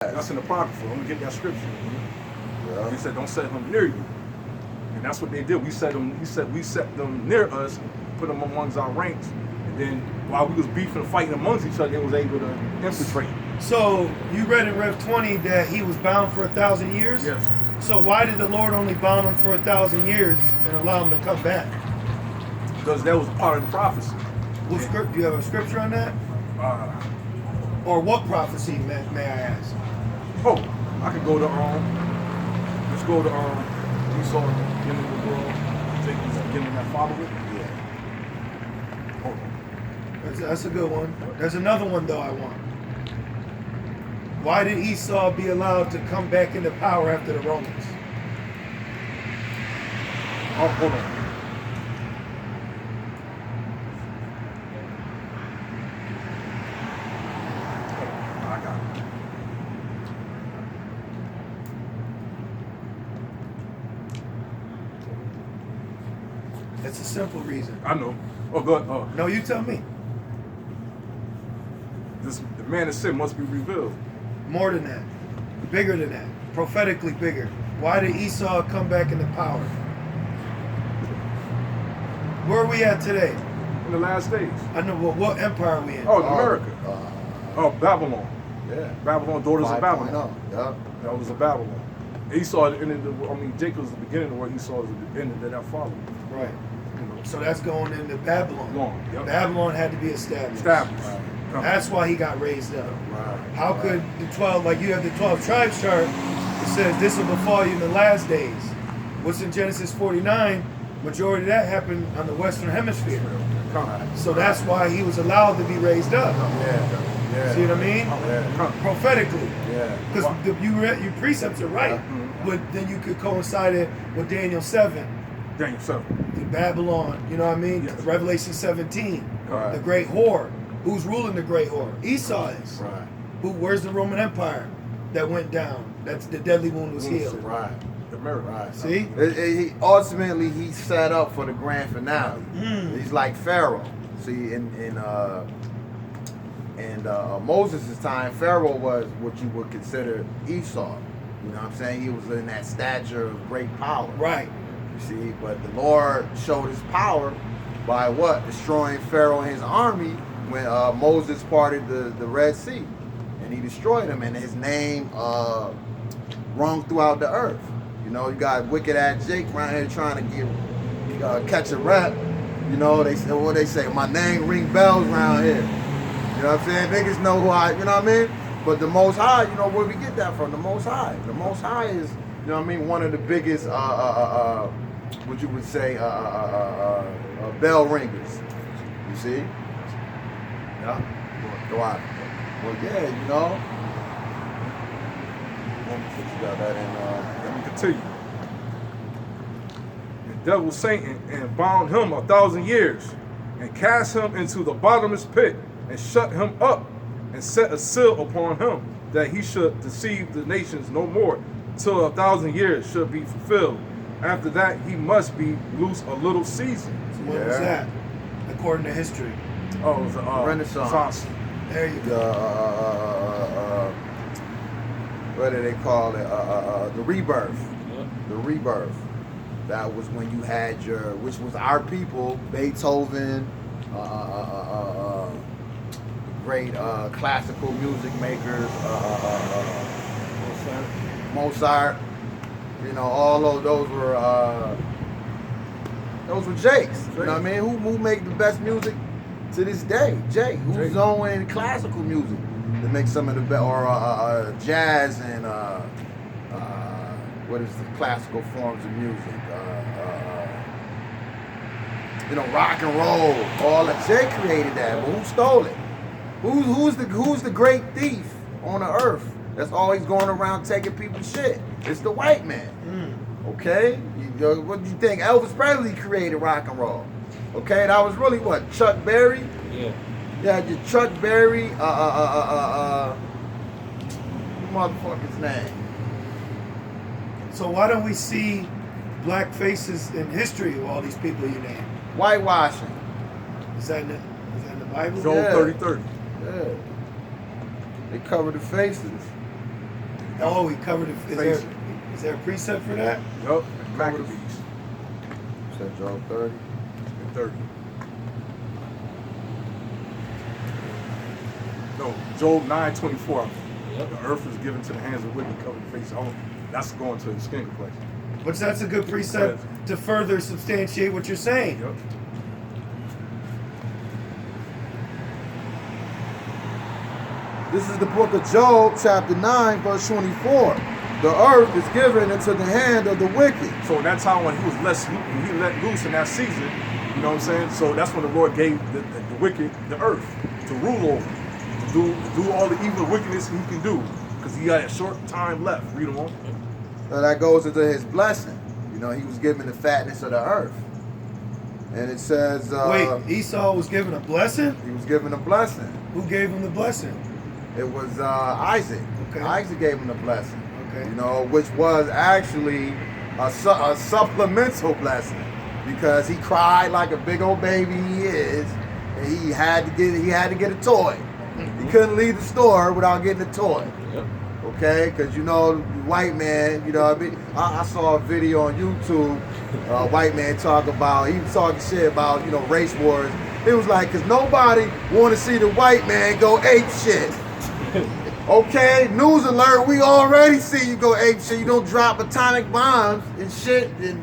That's in the Apocrypha. Let me get that scripture. Yeah. He said, "Don't set him near you," and that's what they did. We set them. He said we set them near us, put them amongst our ranks, and then while we was beefing and fighting amongst each other, they was able to infiltrate. So you read in Rev 20 that he was bound for 1,000 years. Yes. So why did the Lord only bound him for 1,000 years and allow him to come back? Because that was part of the prophecy. What script? Do you have a scripture on that? Or what prophecy, may I ask? Oh, I could go to let's go to Esau at the beginning of the world. Jacob's the beginning that followed it. Yeah. Hold on. That's a good one. There's another one though I want. Why did Esau be allowed to come back into power after the Romans? Oh, hold on. I got it. It's a simple reason. I know. Oh, good. Oh, No, you tell me. the man of sin must be revealed. More than that. Bigger than that. Prophetically bigger. Why did Esau come back into power? Where are we at today? In the last days. I know what empire are we in? Oh, America. Oh, Babylon. Yeah. Babylon, daughters of Babylon. 5.0. Yeah. That was a Babylon. Esau ended Jacob was the beginning of where Esau was the end of that following. Right. You know, So that's going into Babylon. long. Yep. Babylon had to be established. Established. Right. Come. That's why he got raised up. Right. How could the 12, like you have the 12 tribes chart, it says this will befall you in the last days. What's in Genesis 49, majority of that happened on the Western Hemisphere. Come. So that's why he was allowed to be raised up. Yeah. Yeah. See what I mean? Yeah. Come. Prophetically. Yeah. Because your precepts are right. But then you could coincide it with Daniel 7, Daniel 7. the Babylon, you know what I mean? Yes. Revelation 17, Right. the great whore. Who's ruling the great whore? Esau is. Right. Where's the Roman Empire that went down? That's the deadly wound was healed. Right. America. Right. See? He ultimately he set up for the grand finale. He's like Pharaoh. See, in Moses' time, Pharaoh was what you would consider Esau. You know what I'm saying? He was in that stature of great power. Right. You see, but the Lord showed his power by what? Destroying Pharaoh and his army when Moses parted the Red Sea. And he destroyed him, and his name rung throughout the earth. You know, you got wicked ass Jake around here trying to catch a rap. You know, they say, my name ring bells around here. You know what I'm saying? Niggas know who I, you know what I mean? But the Most High, you know where we get that from? The Most High. The Most High is, you know what I mean, one of the biggest, what you would say, bell ringers. You see? Yeah. Go out. Well, yeah, you know. You got that in. Let me continue. The devil Satan and bound him 1,000 years, and cast him into the bottomless pit, and shut him up, and set a seal upon him, that he should deceive the nations no more, till 1,000 years should be fulfilled. After that, he must be loose a little season. So when was that? According to history. Oh, it was a Renaissance. There you go. What do they call it? The rebirth. The rebirth. That was when you had which was our people, Beethoven, great classical music makers, Mozart. You know, all of those were Jakes. You know what I mean? Who make the best music to this day? Jake. Who's on classical music to make some of the best, or jazz and what is the classical forms of music? You know, rock and roll. All that. Jay created that, but who stole it? Who's the great thief on the earth that's always going around taking people's shit? It's the white man. Okay? What do you think? Elvis Presley created rock and roll. Okay, that was really what? Chuck Berry? Yeah. Yeah, your Chuck Berry, motherfucker's name. So why don't we see black faces in history of all these people you named? Whitewashing. Is that in the Bible? Job Yeah. 30:30. Yeah. They cover the faces. Oh, he covered it. Face. Is there a precept for that? Yup. Maccabees Said Job 30. and 30. No, Job 9:24. Yep. The earth is given to the hands of wicked, covered face. That's going to the skin place. But that's a good precept to further substantiate what you're saying. Yep. This is the book of Job, chapter 9, verse 24. The earth is given into the hand of the wicked. So in that time when he was when he let loose in that season, you know what I'm saying? So that's when the Lord gave the wicked the earth to rule over, to do all the evil wickedness he can do, because he got a short time left. Read them on. So that goes into his blessing. You know, he was given the fatness of the earth. And it says... Wait, Esau was given a blessing? He was given a blessing. Who gave him the blessing? It was Isaac. Okay. Isaac gave him the blessing. Okay. You know, which was actually a supplemental blessing, because he cried like a big old baby he is, and he had to get a toy. He couldn't leave the store without getting a toy. Yep. Okay, because you know, white man, you know what I mean? I saw a video on YouTube, white man talk about, he was talking shit about, you know, race wars. It was like, because nobody want to see the white man go ape shit. Okay, news alert, we already see you go ape shit. You don't drop atomic bombs and shit in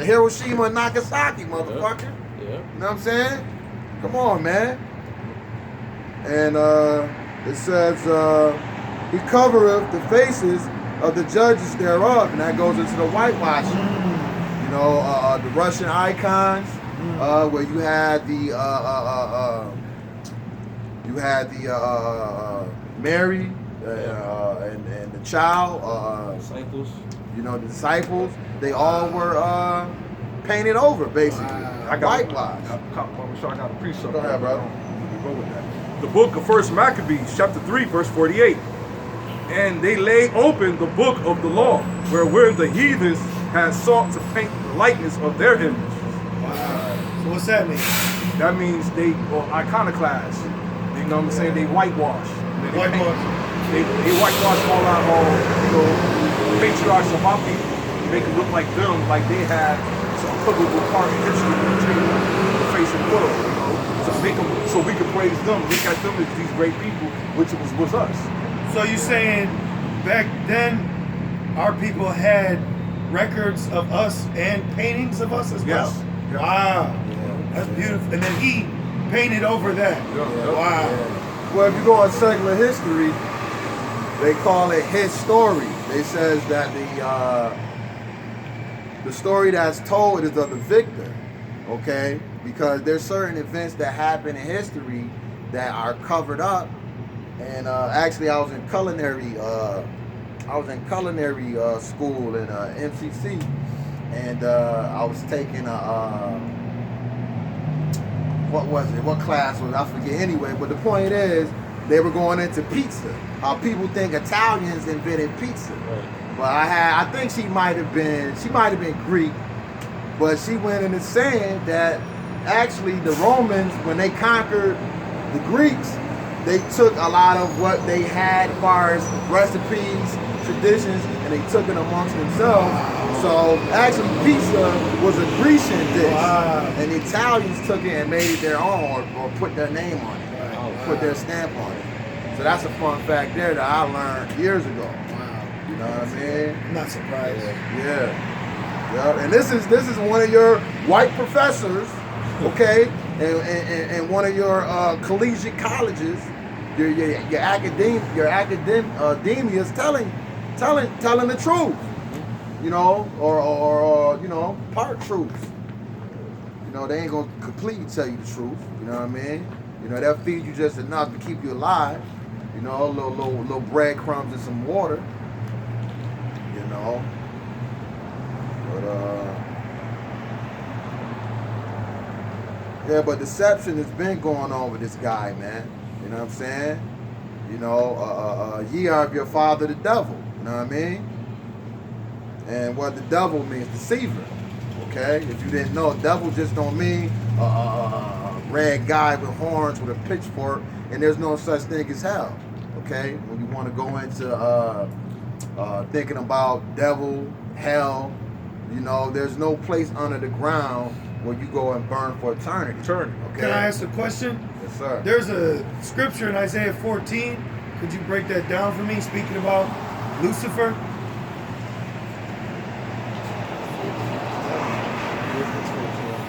Hiroshima and Nagasaki, motherfucker. Yeah. You know what I'm saying? Come on, man. And it says, he covereth the faces of the judges thereof, and that goes into the whitewashing. You know, the Russian icons, where you had the Mary and the child, Disciples. you know, the disciples. They all were painted over, basically. I got Whitewashed. I'm sure I got a precept. Go ahead, brother. We go with that. The book of First Maccabees, chapter 3, verse 48. And they laid open the book of the law, wherein the heathens had sought to paint the likeness of their image. Wow. So what's that mean? That means they iconoclast. You know what I'm saying? They whitewash. They whitewash all our, you know, patriarchs of our people, make it look like them, like they had some pivotal part in history to change the face of the world. You know, so make them, so we can praise them, look at them as these great people, which was us. So you saying back then our people had records of us and paintings of us as well? Yes. Yeah. Wow. That's beautiful. And then he painted over that. Yeah. Wow. Well, if you go on secular history, they call it his story. They says that the story that's told is of the victor, okay? Because there's certain events that happen in history that are covered up. And actually, I was in culinary school in MCC, and I was taking what was it? What class was it? I forget anyway. But the point is, they were going into pizza. How people think Italians invented pizza. Right. But I think she might have been Greek, but she went into saying that actually the Romans, when they conquered the Greeks, they took a lot of what they had as far as recipes, traditions, and they took it amongst themselves. So actually pizza was a Grecian dish. Wow. And the Italians took it and made it their own, or put their name on it, Wow. put their stamp on it. So that's a fun fact there that I learned years ago. Wow. You know what I mean? I'm not surprised. Yeah. And this is one of your white professors, okay, and one of your collegiate colleges, your academia is telling the truth, you know, or you know, part truth. You know, they ain't gonna completely tell you the truth. You know what I mean? You know, they'll feed you just enough to keep you alive. You know, little breadcrumbs and some water. You know. But deception has been going on with this guy, man. You know what I'm saying? You know, ye are of your father the devil. You know what I mean? And what the devil means, deceiver. Okay? If you didn't know, devil just don't mean a red guy with horns with a pitchfork, and there's no such thing as hell. Okay? When you want to go into thinking about devil, hell. You know, there's no place under the ground where you go and burn for eternity. Okay? Can I ask a question? Yes, sir. There's a scripture in Isaiah 14. Could you break that down for me? Speaking about Lucifer.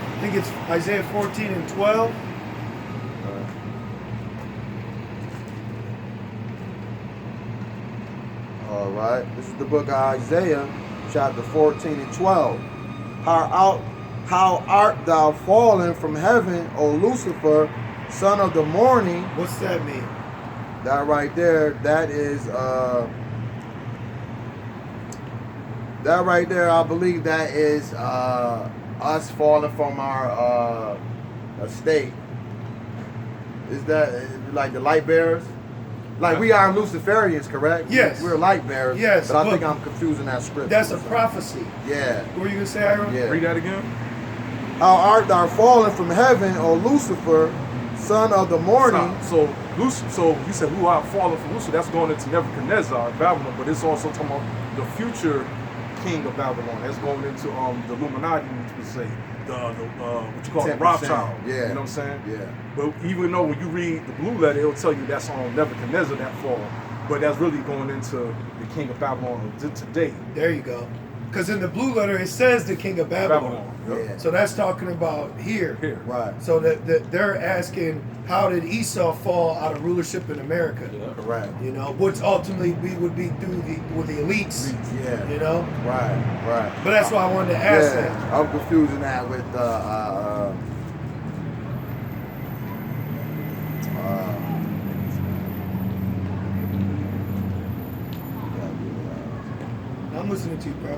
I think it's Isaiah 14 and 12. All right. This is the book of Isaiah, chapter 14 and 12. How art thou fallen from heaven, O Lucifer, son of the morning? What's that mean? That right there, that right there, I believe that is us falling from our estate. Is that like the light bearers? Like we are Luciferians, correct? Yes. We're light bearers. Yes, But I but think I'm confusing that scripture. That's a prophecy. Yeah. What were you gonna say, Aaron? Yeah. Read that again. How art thou fallen from heaven, O Lucifer, son of the morning? So you said who are fallen from Lucifer? That's going into Nebuchadnezzar, Babylon, but it's also talking about the future king of Babylon. That's going into the Illuminati, which would say the what you call it, 10%. Rothschild. Yeah. You know what I'm saying? Yeah. But even though when you read the blue letter, it'll tell you that's on Nebuchadnezzar that fall. But that's really going into the king of Babylon today. There you go. Because in the blue letter it says the king of Babylon. Yep. Yeah. So that's talking about here. Here. Right. So that they're asking, how did Esau fall out of rulership in America? Correct. You know, which ultimately would be through with the elites. Yeah. You know, Right. but that's why I wanted to ask Yeah. that. I'm confusing that with I'm listening to you, bro.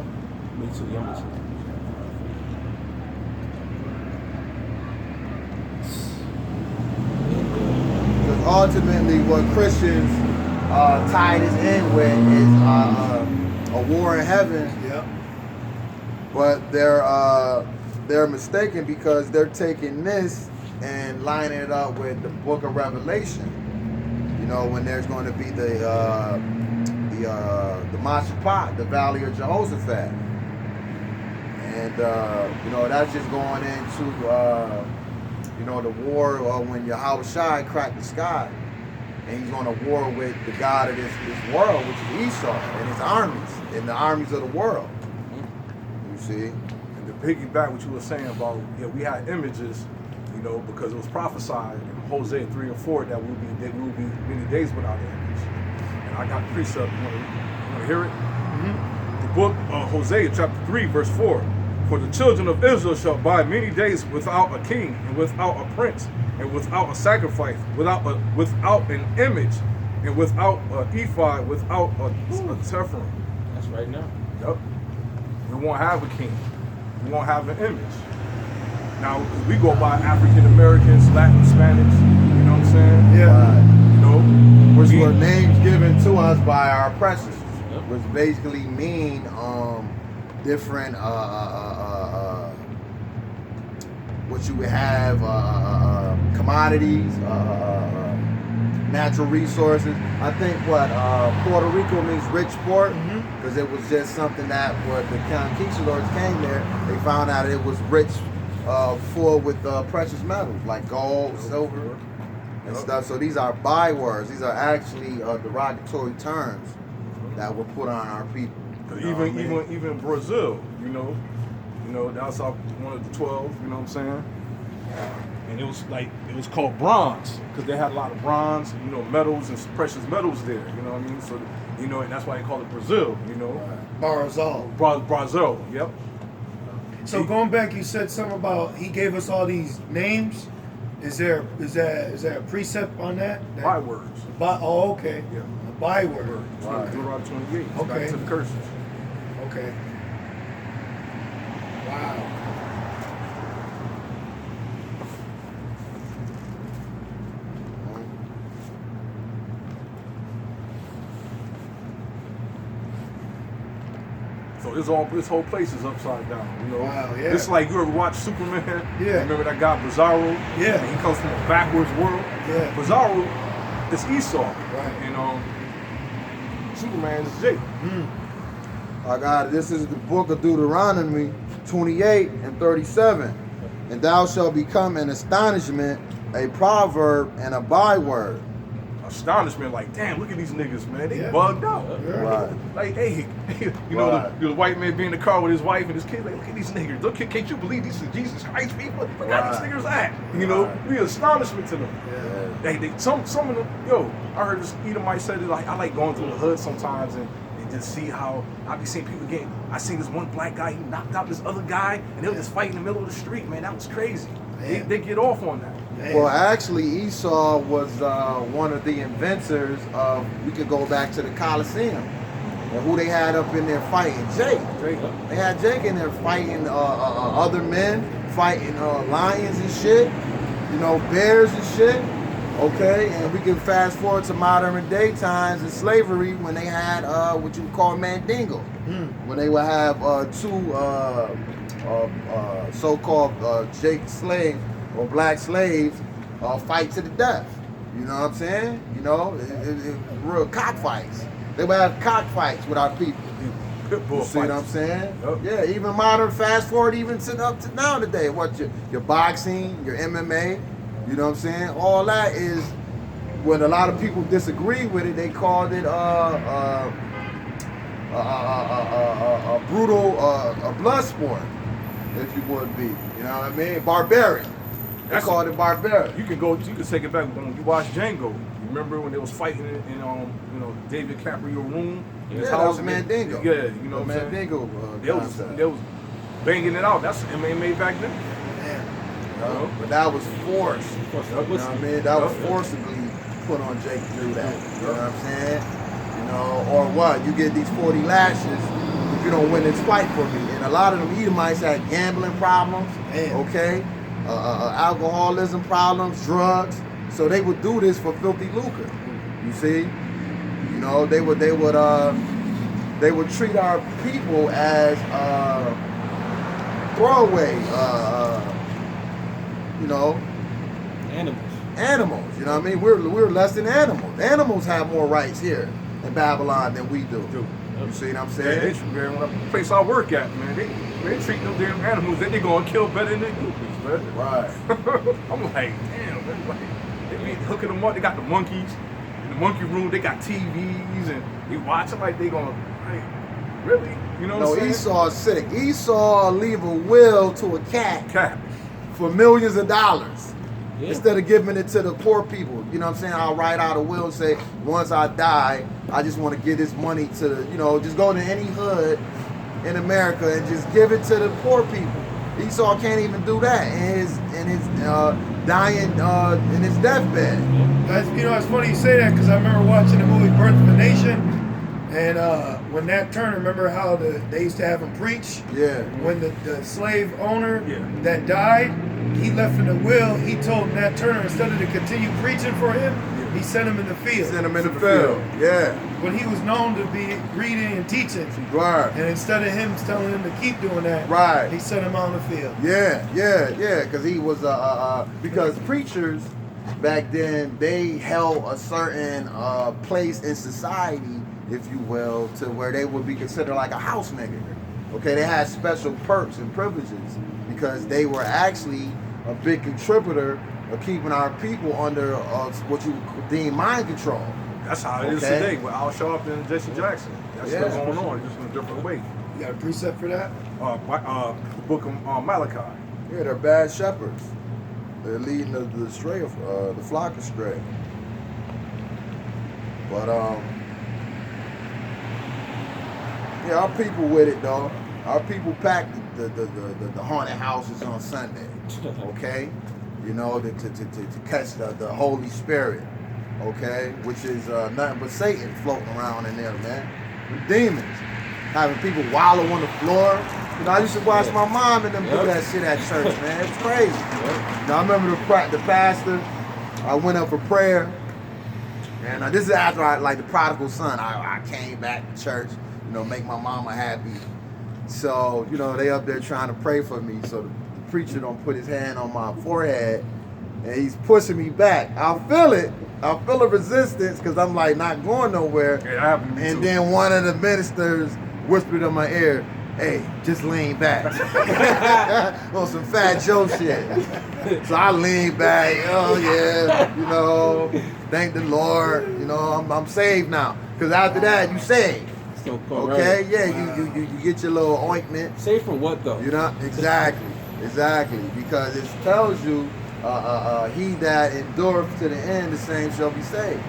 Me too. I'm listening. because ultimately what Christians tie this in with is a war in heaven. Yep. But they're mistaken because they're taking this and lining it up with the Book of Revelation. You know, when there's going to be the Mashpat, the Valley of Jehoshaphat, and you know that's just going into you know the war when Yahushua cracked the sky, and he's going to war with the God of this world, which is Esau and his armies and the armies of the world. You see. And to piggyback what you were saying about, we had images, you know, because it was prophesied in Hosea 3 and 4 that we will be many days without an image. And I got the precept. You want to hear it? Mm-hmm. The book of Hosea, chapter 3, verse 4. For the children of Israel shall abide many days without a king, and without a prince, and without a sacrifice, without an image, and without an ephod, without a tephirim. That's right now. Yep. We won't have a king. We won't have an image. Now, because we go by African Americans, Latin, Spanish, you know what I'm saying? Yeah. You know, Which we- were names given to us by our oppressors, Yep. which basically mean different what you would have commodities, natural resources. I think what Puerto Rico means rich port because it was just something that when the conquistadors came there, they found out it was rich, full with precious metals like gold, silver, and stuff. So these are bywords. These are actually derogatory terms that were put on our people. You know what I mean? Even Brazil, you know, that's one of the 12. You know what I'm saying? And it was called bronze because they had a lot of bronze, you know, metals and precious metals there. You know what I mean? So you know, and that's why they call it Brazil. You know, Barazal. Brazil. Yep. So going back, you said something about he gave us all these names. Is there a precept on that? Bywords. Oh, okay. Yeah. A byword. Right. Deuteronomy 28. It's Okay. back to the curses. Okay. Wow. So this whole place is upside down, you know. Wow, yeah. It's like you ever watch Superman? Yeah. Remember that guy Bizarro? Yeah. And he comes from a backwards world. Yeah. Bizarro is Esau. Right. And Superman is Jake. I got it. This is the book of Deuteronomy 28 and 37. And thou shalt become an astonishment, a proverb, and a byword. Astonishment, like, damn, look at these niggas, man. They Yeah. bugged out. Right. Like, hey, you know, Right. the white man be in the car with his wife and his kid. Like, look at these niggas. Look, can't you believe these are Jesus Christ people? Look how these Right. niggas act. You know, Right. we astonishment to them. Yeah. Some of them, yo, I heard this Edomite said it, like, I like going through the hood sometimes and just see how I be seeing people getting. I seen this one black guy, he knocked out this other guy, and they were just fighting in the middle of the street, man. That was crazy. They get off on that. Man. Well, actually, Esau was one of the inventors of, we could go back to the Colosseum. And who they had up in there fighting? Jake. They had Jake in there fighting other men, fighting lions and shit, you know, bears and shit. Okay, and we can fast forward to modern day times in slavery when they had what you would call mandingo. When they would have two so-called Jake slaves or black slaves fight to the death. You know what I'm saying? You know, it real cockfights. They would have cockfights with our people. Pit bull You see what I'm fights. saying? Yup. Yeah, even modern, fast forward even to up to now today. What your boxing, your MMA, you know what I'm saying? All that is, when a lot of people disagree with it, they called it a brutal blood sport, if you would be. You know what I mean? Barbaric. They That's called it barbaric. You can take it back when you watch Django. You remember when they was fighting in you know, David Caprio room in his Yeah, that house? was and they- Mandingo. Yeah, you know what I'm saying? Mandingo They was banging it out. That's MMA back then. Man. But that was forced. You know what I mean? That was Yup. forcibly put on Jake to do that. You know what I'm saying? You know, or what? You get these 40 lashes if you don't win this fight for me. And a lot of them Edomites had gambling problems, Man. okay? Alcoholism problems, drugs. So they would do this for filthy lucre. You see? You know, they would treat our people as throwaway you know, animals. You know what I mean? We're less than animals. Animals have more rights here in Babylon than we do. You see what I'm saying? Man, when I place I work at, man, they treat them damn animals. They gonna kill better than the groupies, man. Right. I'm like, damn, man. Like, they be hooking them up. They got the monkeys in the monkey room. They got TVs and they watching like they gonna, like, really? You know what No, I'm saying? Esau's sick. Esau leave a will to a cat Cap. for millions of dollars. Instead of giving it to the poor people. You know what I'm saying? I'll write out a will and say, once I die, I just want to give this money to the, you know, just go to any hood in America and just give it to the poor people. Esau can't even do that in his dying, in his deathbed. You know, it's funny you say that because I remember watching the movie Birth of a Nation, and when Nat Turner, remember how they used to have him preach? Yeah. When the slave owner Yeah. that died, he left in the will, he told Nat Turner, instead of to continue preaching for him, he sent him in the field. Send him in the field. Yeah. But he was known to be reading and teaching. Right. And instead of him telling him to keep doing that, Right. he sent him out in the field. Yeah, because he was because preachers back then, they held a certain place in society, if you will, to where they would be considered like a house nigga. Okay, they had special perks and privileges because they were actually a big contributor of keeping our people under what you deem mind control. That's how it is Okay. today with Al Sharpton and Jesse Jackson. That's Yeah. still going on, just in a different way. You got a precept for that? The book of Malachi. Yeah, they're bad shepherds. They're leading the stray, the flock astray. But yeah, our people with it though. Our people pack the haunted houses on Sunday. Okay, you know, to catch the Holy Spirit. Okay, which is nothing but Satan floating around in there, man. The demons having people wallow on the floor. You know, I used to watch my mom and them do that shit at church, man. It's crazy. Now I remember the pastor. I went up for prayer, and this is after the prodigal son. I came back to church, you know, make my mama happy. So, you know, they up there trying to pray for me. So the preacher don't put his hand on my forehead, and he's pushing me back. I'll feel it, I feel a resistance because I'm like not going nowhere. Yeah, that happened to me And too. then one of the ministers whispered in my ear, "Hey, just lean back." On some Fat Joe shit. So I lean back. Oh yeah, you know, thank the Lord. You know, I'm saved now. Because after that, you saved. So called, Okay, right? yeah, you get your little ointment. Safe from what though? You know, exactly, because it tells you, he that endureth to the end, the same shall be saved.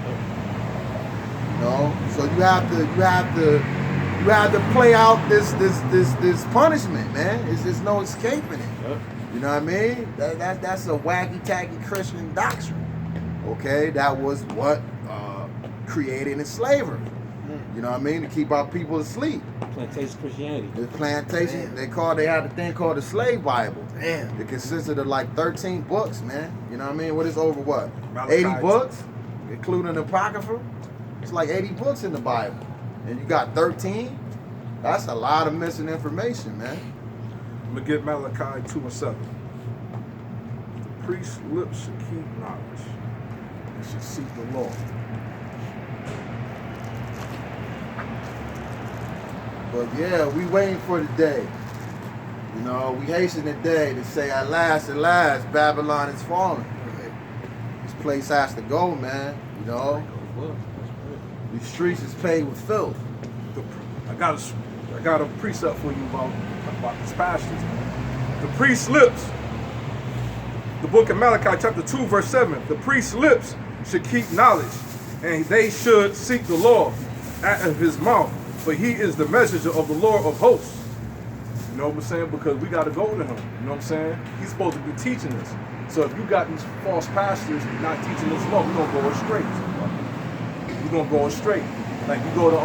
You know, so you have to play out this punishment, man. There's no escaping it. Yep. You know what I mean? That's a wacky tacky Christian doctrine. Okay, that was what created in slavery. You know what I mean? To keep our people asleep. Plantation Christianity. The plantation, Damn. they had a thing called the slave Bible. Damn. It consisted of like 13 books, man. You know what I mean? What is over what? Malachi. 80 books? Including the Apocrypha? It's like 80 books in the Bible. And you got 13? That's a lot of missing information, man. I'm gonna get Malachi 2:7. The priest's lips should keep knowledge and should seek the law. But yeah, we waiting for the day. You know, we hasten the day to say at last, Babylon is falling. This place has to go, man. You know, Well, these streets is paved with filth. I got a precept for you about these pastors. The priest's lips. The book of Malachi, chapter 2, verse 7. The priest's lips should keep knowledge, and they should seek the law out of his mouth, for he is the messenger of the Lord of hosts. You know what I'm saying? Because we got to go to him. You know what I'm saying? He's supposed to be teaching us. So if you got these false pastors not teaching us law, we're going to go astray. We're going to go astray. Like you go to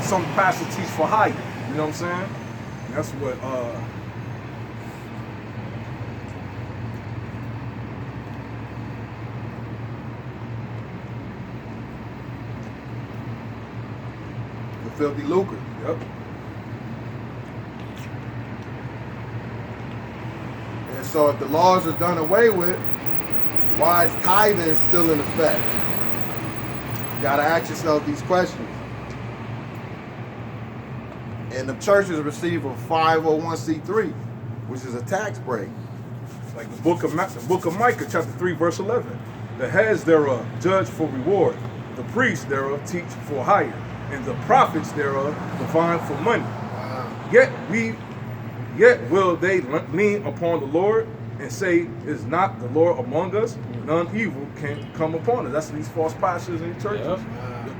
some pastors teach for hire. You know what I'm saying? And that's what The filthy lucre. yep. And so if the laws are done away with, why is tithing still in effect? You gotta ask yourself these questions. And the churches receive a 501c3, which is a tax break. Like the book of Micah, chapter 3, verse 11. The heads thereof judge for reward, the priests thereof teach for hire, and the prophets thereof divine for money. Yet will they lean upon the Lord and say, "Is not the Lord among us? None evil can come upon us." That's these false pastors in churches. Yep.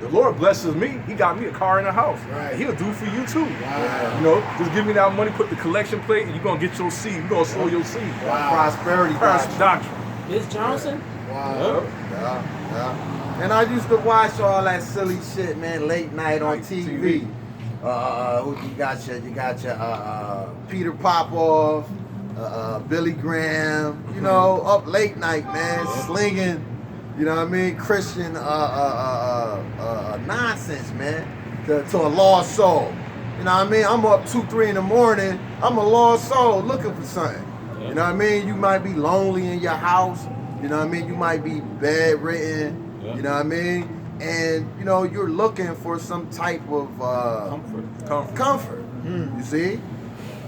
The Lord blesses me. He got me a car and a house. Right. He'll do for you too. Wow. You know, just give me that money, put the collection plate, and you're gonna get your seed. You're gonna sow your seed. Wow. Prosperity Christ doctrine. doctrine. Miss Johnson? Wow. Yep. Yeah. And I used to watch all that silly shit, man, late night on Like TV. TV. Who you got your Peter Popoff, Billy Graham, you know, up late night, man, slinging, you know what I mean, Christian nonsense, man, to a lost soul. You know what I mean? I'm up 2, 3 in the morning. I'm a lost soul looking for something. Yeah. You know what I mean? You might be lonely in your house. You know what I mean? You might be bedridden. Yeah. You know what I mean? And you know you're looking for some type of comfort. You see?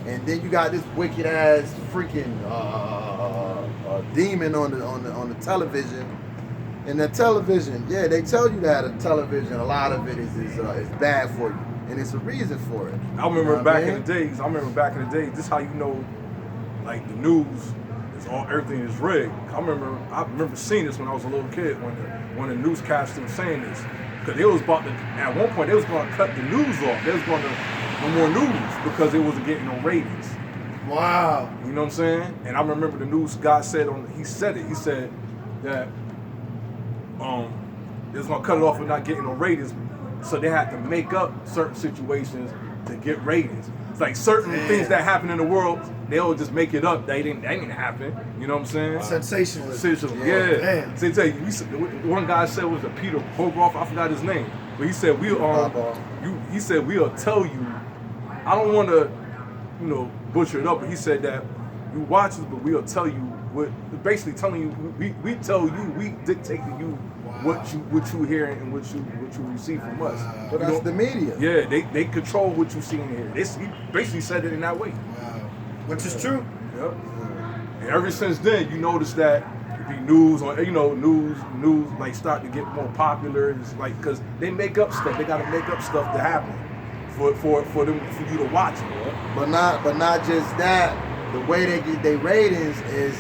And then you got this wicked ass freaking demon on the television. And the television, yeah, they tell you that a television, a lot of it is bad for you, and it's a reason for it. I remember back in the days. This is how you know, like the news is everything is rigged. I remember seeing this when I was a little kid when the newscaster was saying this, because they was about to, at one point they was going to cut the news off. They was going to no more news because it wasn't getting no ratings. Wow. You know what I'm saying? And I remember the news guy said he said that they was gonna cut it off for not getting no ratings, so they had to make up certain situations to get ratings. It's like certain things that happen in the world, they'll just make it up. They didn't happen. You know what I'm saying? Sensationalism. Yeah. Sensational, yeah. Damn. So tell you, one guy said was Peter Hogarth, I forgot his name, but he said he said we'll tell you. I don't want to, butcher it up, but he said that You watch us, but we'll tell you what. Basically, telling you we tell you, we dictate to you what you hear and what you receive from us. Wow. But You that's know, the media. Yeah, they control what you see and hear. He basically said it in that way. Wow. Which is true. Yep. And ever since then, you notice that the news or news like start to get more popular. It's like because they make up stuff. They got to make up stuff to happen for you to watch it. But not just that. The way they get their ratings is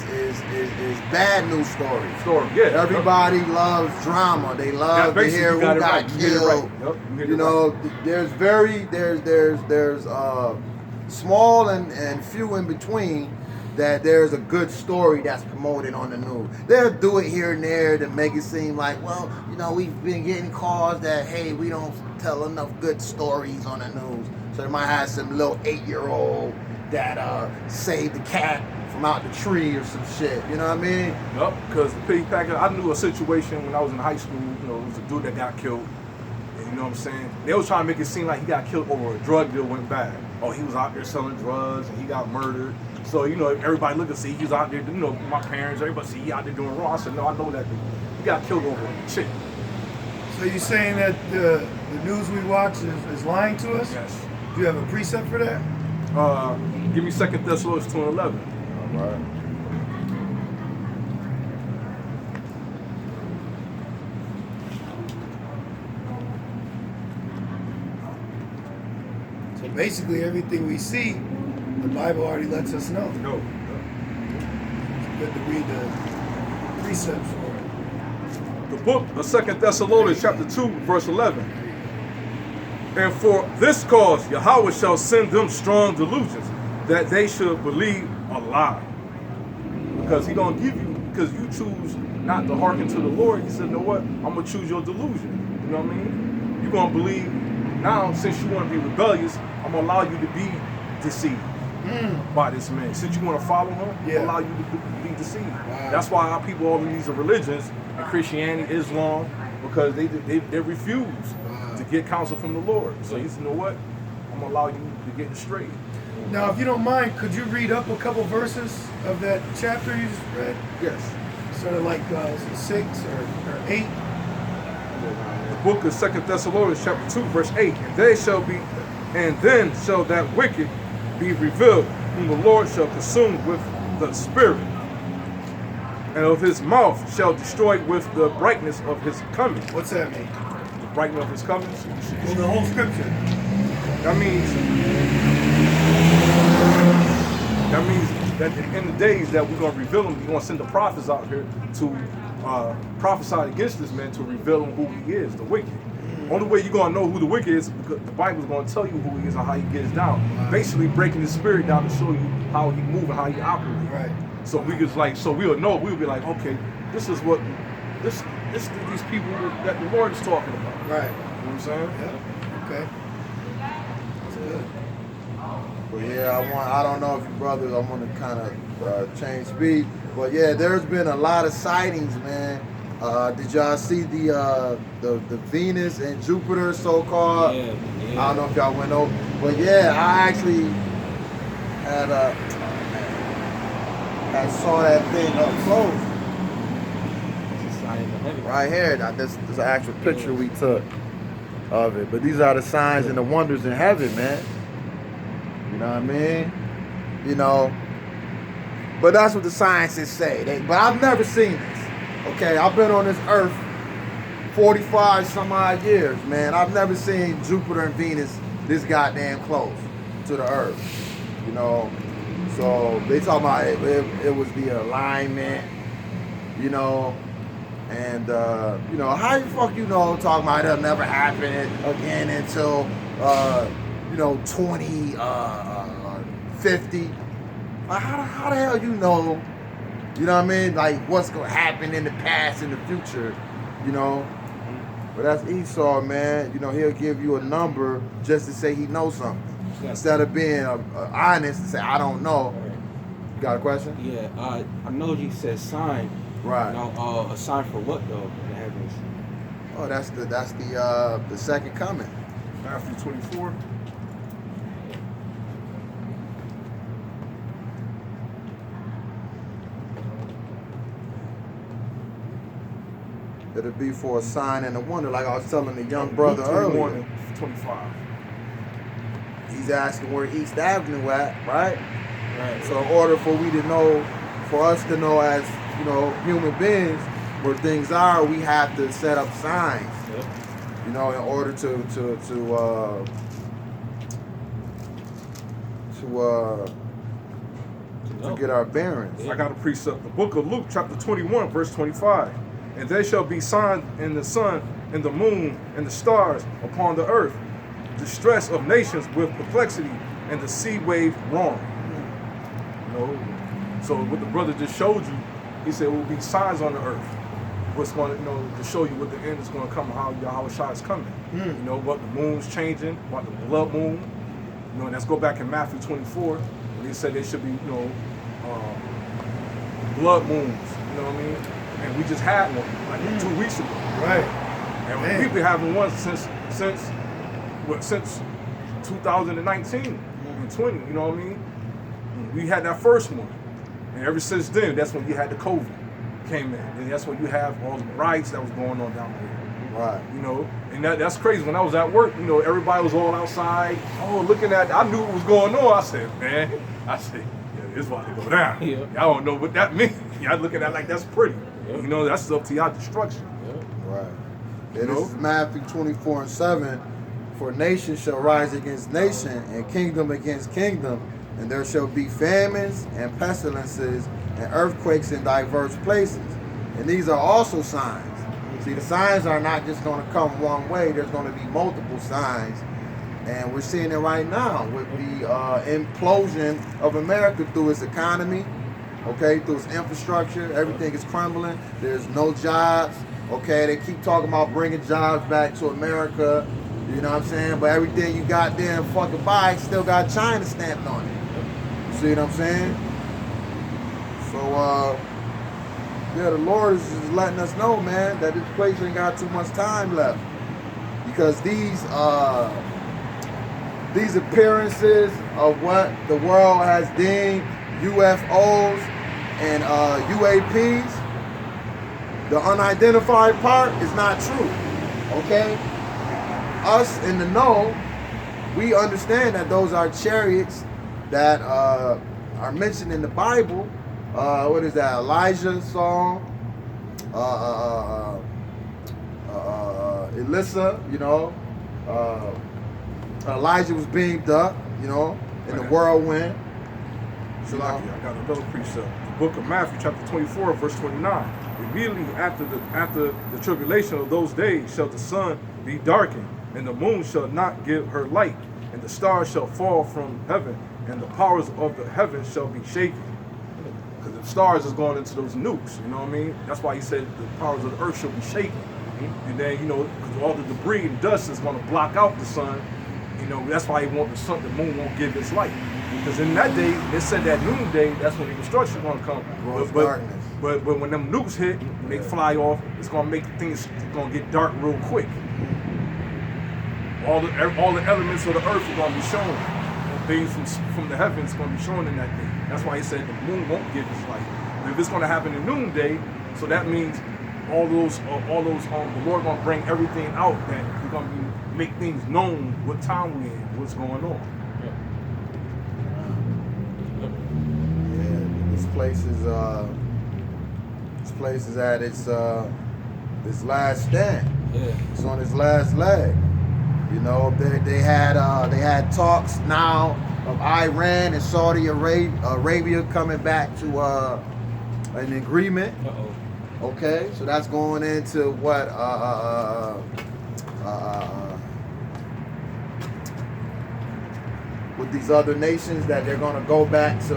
bad news stories. Yeah. Everybody loves drama. They love to basically hear you who got it got right. You get it killed. right. Yep, you get You it know, right. there's small and few in between that there's a good story that's promoted on the news. They'll do it here and there to make it seem like, well, you know, we've been getting calls that, hey, we don't tell enough good stories on the news. So they might have some little 8-year-old that saved the cat from out the tree or some shit. You know what I mean? Yep, because the pig packer, I knew a situation when I was in high school, you know, it was a dude that got killed. And you know what I'm saying? They was trying to make it seem like he got killed over a drug deal went bad. Oh, he was out there selling drugs and he got murdered. So, you know, everybody look and see he was out there, you know, my parents, everybody see he out there doing wrong. I said, no, I know that dude. He got killed over a chick. So you're saying that the news we watch is lying to us? Yes. Do you have a precept for that? Give me 2 Thessalonians 2:11. All right. So basically everything we see, the Bible already lets us know. No. It's good to read the precepts for it. The book of 2 Thessalonians chapter 2, verse 11. And for this cause Yahweh shall send them strong delusions, that they should believe a lie. Because he gonna give you, because you choose not to hearken to the Lord, he said, you know what? I'm gonna choose your delusion. You know what I mean? You're gonna believe now, since you want to be rebellious, I'm gonna allow you to be deceived by this man. Since you want to follow him, Yeah. allow you to be deceived. Wow. That's why our people all in these religions, and Christianity, Islam, because they refuse to get counsel from the Lord. So he said, you know what? I'm gonna allow you to get it straight. Now, if you don't mind, could you read up a couple verses of that chapter you just read? Yes. Sort of like 6 or 8? The book of 2 Thessalonians chapter 2, verse 8. And then shall that wicked be revealed, whom the Lord shall consume with the Spirit, and of his mouth shall destroy with the brightness of his coming. What's that mean? The brightness of his coming. Well, the whole scripture. That means that in the end of the days that we're gonna reveal him, we're gonna send the prophets out here to prophesy against this man, to reveal him who he is, the wicked. Only way you're gonna know who the wicked is, because the Bible's gonna tell you who he is and how he gets down. Basically breaking his spirit down to show you how he move and how he operates. Right. So we just like, so we'll know, we'll be like, okay, this is what this is these people that the Lord is talking about. Right. You know what I'm saying? Yeah. Okay. That's good. But yeah, I don't know if you brothers, I want to kind of change speed. But yeah, there's been a lot of sightings, man. Did y'all see the Venus and Jupiter so-called? Yeah. I don't know if y'all went over, but yeah, I actually had saw that thing up close It's a sign of heaven. right here. Now, this is an actual picture we took of it. But these are the signs and the wonders in heaven, man. You know what I mean? You know. But that's what the scientists say. But I've never seen this. Okay, I've been on this earth 45 some odd years, man. I've never seen Jupiter and Venus this goddamn close to the earth. You know. So they talk about it was the alignment, you know. And you know, how the fuck you know talking about it'll never happen again until 2050. Like, how the hell you know? You know what I mean? Like what's gonna happen in the past, in the future, you know? But that's Esau, man. You know, he'll give you a number just to say he knows something. Instead of being honest and say, I don't know. You got a question? Yeah, I know you said sign. Right. Now, a sign for what though? In the heavens. Oh, that's the second coming. Matthew 24. It'll be for a sign and a wonder, like I was telling the young brother Luke 21 earlier. and 25. He's asking where East Avenue at, right? Right. So in order for us to know as, human beings where things are, we have to set up signs, Yep. in order to get our bearings. I got a precept. The book of Luke, chapter 21, verse 25. And there shall be signs in the sun, and the moon, and the stars upon the earth, distress of nations with perplexity, and the sea wave roaring. So what the brother just showed you, he said, will be signs on the earth. What's going to, to show you what the end is going to come, how Yahweh is coming. What the moon's changing, what the blood moon. And let's go back in Matthew 24, where he said there should be, blood moons. You know what I mean? And we just had one like 2 weeks ago. Right. And Man. we've been having one since 2019 and 20. You know what I mean? We had that first one, and ever since then, that's when you had the COVID came in, and that's when you have all the riots that was going on down there. Right. And that's crazy. When I was at work, everybody was all outside. Oh, looking at, I knew what was going on. I said, yeah, it's about to go down. Yeah. Y'all don't know what that means. Y'all looking at it like that's pretty. Yeah. That's up to y'all destruction. Yep. Right. And this is Matthew 24:7. For nation shall rise against nation, and kingdom against kingdom, and there shall be famines and pestilences and earthquakes in diverse places. And these are also signs. See, the signs are not just going to come one way. There's going to be multiple signs. And we're seeing it right now with the implosion of America through its economy, through its infrastructure. Everything is crumbling. There's no jobs, They keep talking about bringing jobs back to America, you know what I'm saying? But everything you got there in fucking buy still got China stamped on it. You see what I'm saying? So, the Lord is just letting us know, man, that this place ain't got too much time left. Because these appearances of what the world has deemed UFOs and UAPs, the unidentified part is not true, Us in the know, we understand that those are chariots that are mentioned in the Bible. What is that? Elijah song, Elissa, Elijah was beamed up, in the whirlwind. So I got another precept. The book of Matthew, chapter 24, verse 29. Immediately after the tribulation of those days shall the sun be darkened, and the moon shall not give her light, and the stars shall fall from heaven, and the powers of the heavens shall be shaken. Because the stars is going into those nukes, you know what I mean? That's why he said the powers of the earth shall be shaken. And then, because all the debris and dust is going to block out the sun, that's why he wants the moon won't give its light. Because in that day, they said that noonday, that's when the destruction is going to come. Darkness. But when them nukes hit and they fly off, it's going to make things going to get dark real quick. All the elements of the earth are going to be shown. Things from the heavens are going to be shown in that day. That's why he said the moon won't give its light. And if it's going to happen in noonday, so that means the Lord going to bring everything out that we're going to make things known what time we're in, what's going on. Yeah, this place is at its last stand. Yeah. It's on its last leg. They had talks now of Iran and Saudi Arabia coming back to an agreement. Okay, so that's going into what with these other nations that they're gonna go back to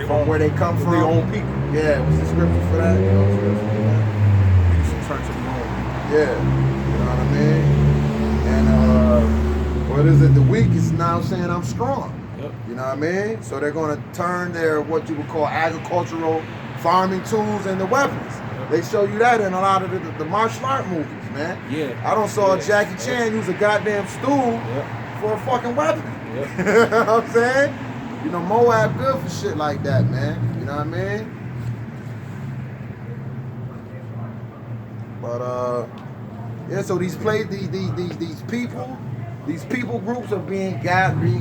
from where they come from. Their own people. Yeah, what's the scripture for that? They should turn to their own. Yeah, you know what I mean? And what is it? The weak is now saying I'm strong. Yep. You know what I mean? So they're gonna turn their what you would call agricultural farming tools into weapons. They show you that in a lot of the martial art movies, man. Yeah. I don't saw Yeah. Jackie Chan use a goddamn stool for a fucking weapon. Yep. You know what I'm saying? Moab good for shit like that, man. You know what I mean? But yeah, so these people groups are being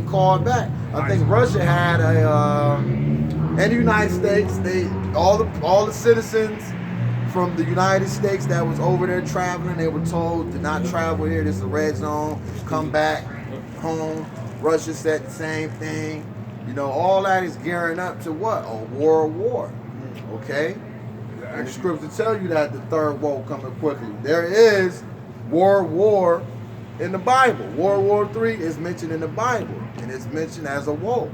called back. I think Russia had and the United States, all the citizens from the United States that was over there traveling, they were told to not travel here. This is a red zone. Come back home. Russia said the same thing. You know, all that is gearing up to what? A world war. Okay? And the scriptures tell you that the third woe coming quickly. There is world war in the Bible. World War III is mentioned in the Bible, and it's mentioned as a woe.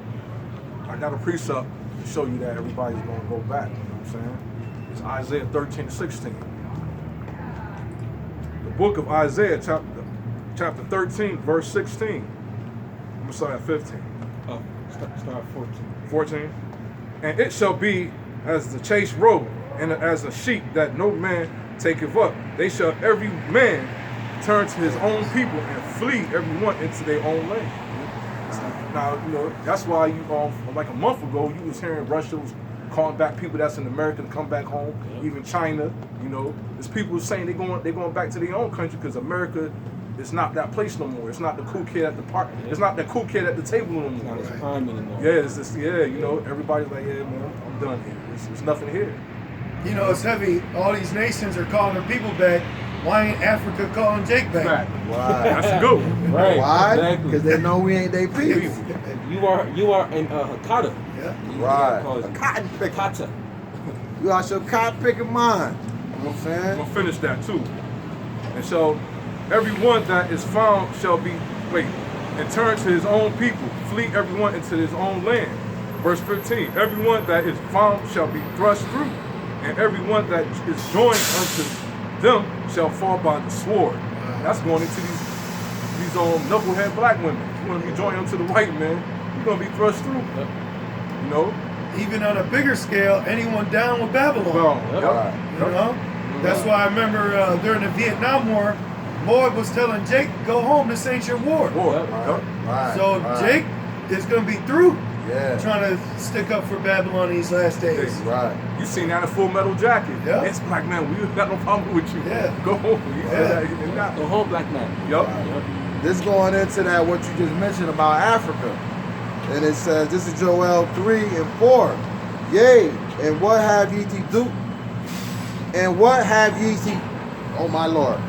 I got a precept to show you that everybody's going to go back. You know what I'm saying? It's Isaiah 13:16. The book of Isaiah, chapter 13, verse 16. I'm going to start at 15. Oh, start 14. 14. And it shall be as the chased roe, and as a sheep that no man taketh up. They shall every man turn to his own people and flee everyone into their own land. Now, you know, that's why you like a month ago, you was hearing Russia was calling back people that's in America to come back home. Even China, you know, there's people saying they're going back to their own country because America is not that place no more. It's not the cool kid at the park. It's not the cool kid at the table no It's more. not as prime anymore. Yeah, it's just, you know, everybody's like, yeah, man, I'm done here. It's nothing here. You know, it's heavy. All these nations are calling their people back. Why ain't Africa calling Jake back? Back. Why? That's a good one. Right. Why? Exactly. Because they know we ain't they people. You are in Hakata. Yeah. Right. A cotton picker. Hakata. You out your cotton picking mind. You know what I'm I'm saying? gonna finish that too. And so everyone that is found shall be and turn to his own people, flee everyone into his own land. Verse 15, everyone that is found shall be thrust through, and everyone that is joined unto them shall fall by the sword. That's going into these knucklehead black women. You want to be joined unto the white man, you're gonna be thrust through. You know? Even on a bigger scale, anyone down with Babylon. Well, Right. You know? That's why I remember during the Vietnam War, Boyd was telling Jake, go home, this ain't your war. Right. So right. Jake is going to be through Yeah. trying to stick up for Babylon these last days. Right. You seen that in Full Metal Jacket. Yeah. It's black man, we got no problem with you. Yeah. Go home. You Yeah. said that. The whole black man. Yup. This going into that what you just mentioned about Africa. And it says, this is Joel 3 and 4. Yea, and what have ye to do? And what have ye to, oh my Lord.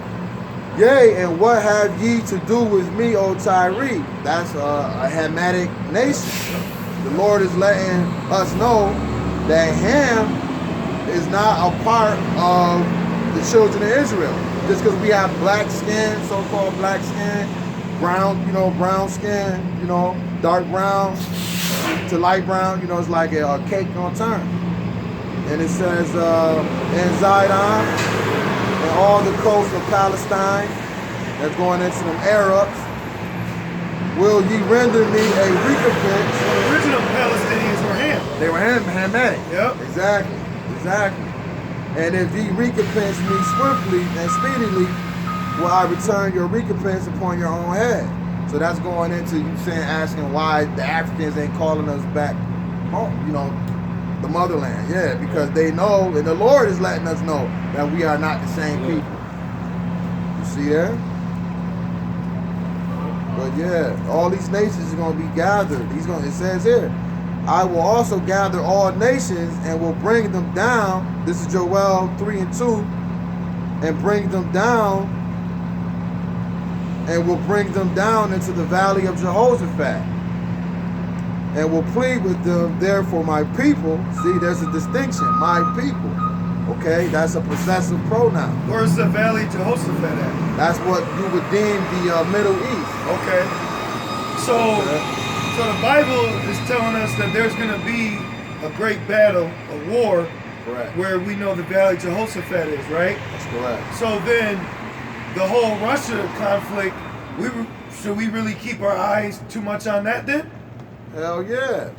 Yea, and what have ye to do with me, O Tyre? That's a Hamitic nation. The Lord is letting us know that Ham is not a part of the children of Israel. Just because we have black skin, so-called black skin, brown, brown skin, dark brown to light brown, it's like a cake on turn. And it says, in Zidon and all the coast of Palestine, that's going into them Arabs, will ye render me a recompense? The original Palestinians were Ham. They were Hamitic. Yep. Exactly. And if ye recompense me swiftly and speedily, will I return your recompense upon your own head. So that's going into you asking why the Africans ain't calling us back home, the motherland. Yeah, because they know, and the Lord is letting us know that we are not the same people. You see there? But yeah, all these nations are going to be gathered. It says here, I will also gather all nations and will bring them down. This is Joel 3 and 2. And bring them down, and will bring them down into the valley of Jehoshaphat. And will plead with them there for my people. See, there's a distinction, my people. Okay, that's a possessive pronoun. Where's the valley of Jehoshaphat at? That's what you would deem the Middle East. Okay. So the Bible is telling us that there's going to be a great battle, a war, Correct. where we know the valley of Jehoshaphat is, right? That's correct. So then, the whole Russia conflict, should we really keep our eyes too much on that then? Hell yeah.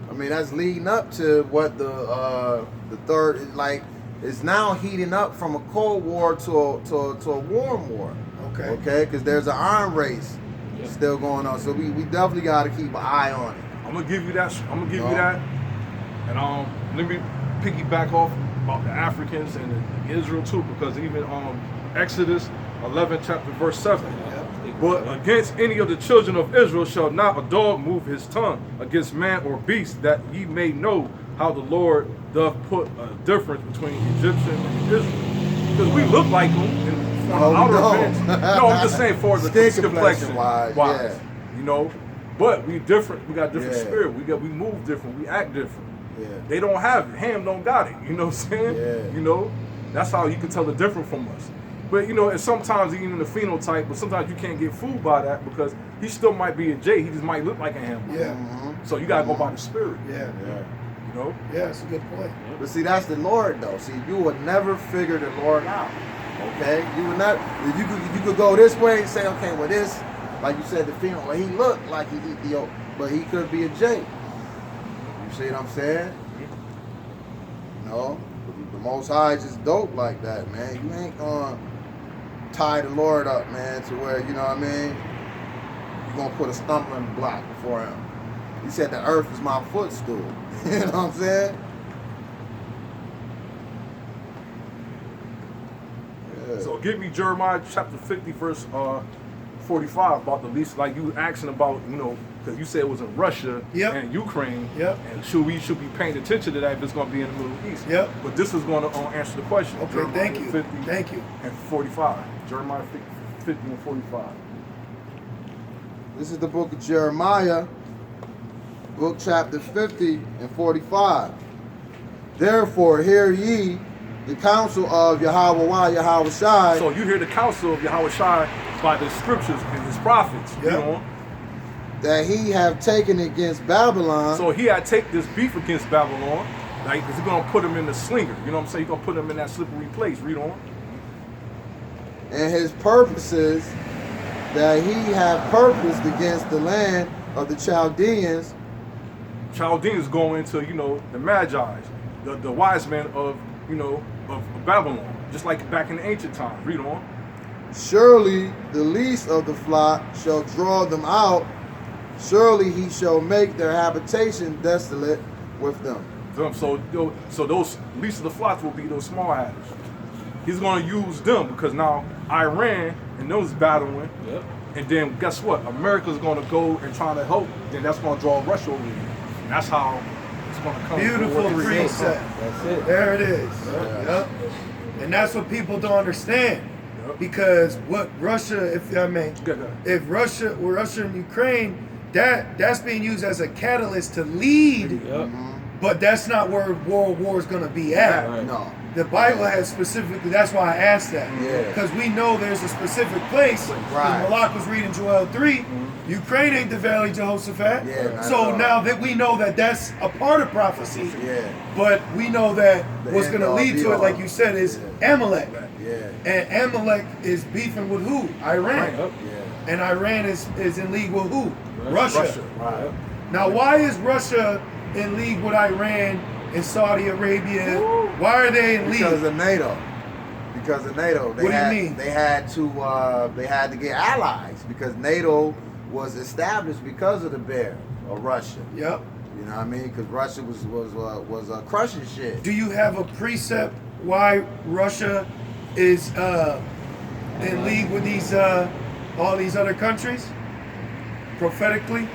I mean, that's leading up to what the third is like. It's now heating up from a Cold War to a warm war. Okay. Okay, because there's an arm race still going on. So we definitely got to keep an eye on it. I'm gonna give you that. And let me piggyback off about the Africans and Israel too, because even Exodus 11 chapter verse 7. But against any of the children of Israel shall not a dog move his tongue against man or beast, that ye may know how the Lord doth put a difference between Egyptian and Israel. Because we look like them in the outer appearance. No, I'm just saying for the Skin complexion complexion-wise, wise, you know. But we different. We got different Yeah. spirit. We move different. We act different. Yeah. They don't have it. Ham don't got it. You know what I'm saying? Yeah. You know, that's how you can tell the difference from us. But you know, and sometimes even the phenotype, but sometimes you can't get fooled by that because he still might be a J. He just might look like a Ham. Yeah. So you gotta go by the spirit. Yeah. Yeah. You know. Yeah, that's a good point. But see, that's the Lord, though. See, you would never figure the Lord out. Okay, you would not. If you could go this way and say, okay, well, this, like you said, the female, well, he looked like he Ethiopian, but he could be a J. You see what I'm saying? No, the Most High is just dope like that, man. You ain't gonna tie the Lord up, man, to where, you know what I mean? You're gonna put a stumbling block before him. He said the earth is my footstool. You know what I'm saying? Yeah. So give me Jeremiah chapter 50 verse 45 about the least, like you were asking about, you know, because you said it was in Russia Yep. and Ukraine. Yep. And we should be paying attention to that if it's going to be in the Middle East. Yep. But this is going to answer the question. Okay, Jeremiah thank you. 50 Thank you. And 45. Jeremiah 50 and 45. This is the book of Jeremiah, book chapter 50 and 45. Therefore, hear ye the counsel of Yahweh Yahweh Shai. So you hear the counsel of Yahweh Shai by the scriptures and his prophets. You Yep. know? That he have taken against Babylon. So he had to take this beef against Babylon, like, because he's going to put him in the slinger. You know what I'm saying? He's going to put him in that slippery place. Read on. And his purposes that he have purposed against the land of the Chaldeans. Chaldeans go into, you know, the Magi's, the wise men of, you know, of Babylon, just like back in the ancient times. Read on. Surely the least of the flock shall draw them out. Surely he shall make their habitation desolate with them. So those least of the flocks will be those small hatters. He's going to use them because now Iran and those battling. Yep. And then guess what? America's going to go and try to help. Then that's going to draw Russia over here. And that's how it's going to come. Beautiful World War III. preset. That's it. There it is. Yeah. Yep. And that's what people don't understand. Yep. Because what Russia, Good. if Russia and Ukraine, that's being used as a catalyst to lead, Yep. but that's not where World War is going to be at. Right. No. The Bible has specifically, that's why I asked that. Yeah. Because we know there's a specific place. Right. Malak was reading Joel 3. Ukraine ain't the Valley Jehoshaphat. Yeah, not at so all. now that we know that that's a part of prophecy, Yeah. but we know that The what's end going to all, lead be to it, all. like you said, is Amalek. Yeah. And Amalek is beefing with who? Iran. Yep. Yeah. And Iran is in league with who? Russia. Right. Now, why is Russia in league with Iran and Saudi Arabia? Why are they in league? Because of NATO. Because of NATO. They What do you had, mean? They had to get allies because NATO was established because of the bear of Russia. Yep. You know what I mean? Because Russia was crushing shit. Do you have a precept why Russia is in league with these all these other countries? Prophetically?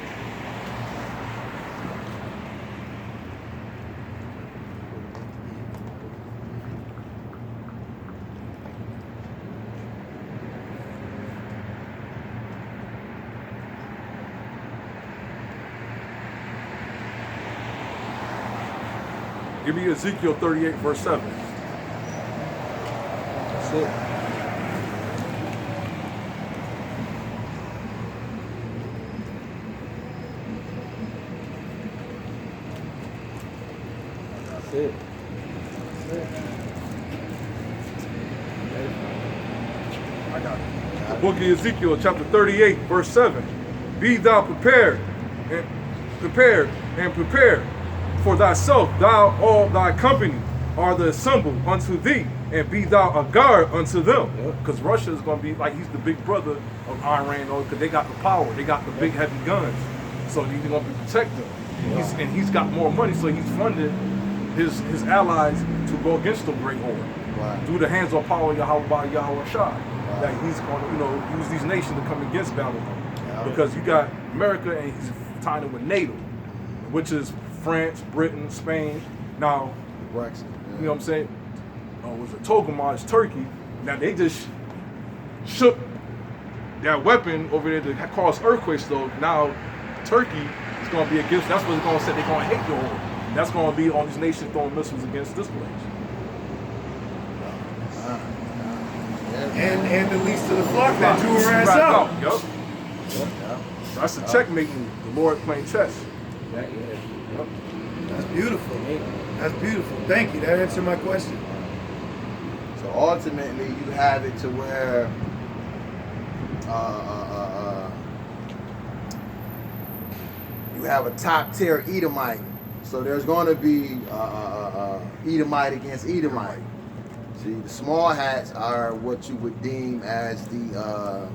Give me Ezekiel 38 verse 7. That's it. That's it. I got it. The book of Ezekiel, chapter 38, verse 7. Be thou prepared for thyself, thou all thy company are the assembled unto thee, and be thou a guard unto them. Yep. Because Russia is going to be like he's the big brother of Iran, because they got the power, they got the big heavy guns, so he's going to protect them. And he's got more money, so he's funded his allies to go against the Great Horde. Right. Through the hands of power of Yahweh Shai. That he's going to, use these nations to come against Babylon. Yeah. Because you got America and he's tying it with NATO, which is France, Britain, Spain. Now, Brexit. you know what I'm saying? Was it Togomar, it's Turkey. Now they just shook that weapon over there to cause earthquakes. So now Turkey is going to be against. That's what it's going to say. They're going to hate the Horde. That's going to be all these nations throwing missiles against this place. And the least of the flock that drew her ass Right out. Yup. So that's the checkmate. The Lord playing chess. That, yeah. Yep. That's beautiful. Hey, That's beautiful. Thank you. That answered my question. So ultimately, you have it to where you have a top tier Edomite. So there's going to be Edomite against Edomite. See, the small hats are what you would deem as the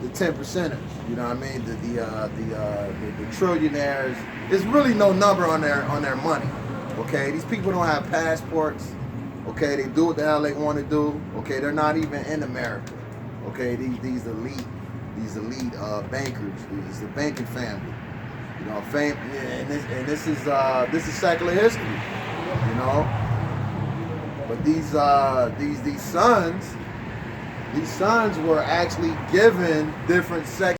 10%ers. You know what I mean? The trillionaires. There's really no number on their money. Okay, these people don't have passports. Okay, they do what the hell they want to do. Okay, they're not even in America. Okay, these elite bankers. This is the banking family. You know, and this is secular history. You know, but these sons were actually given different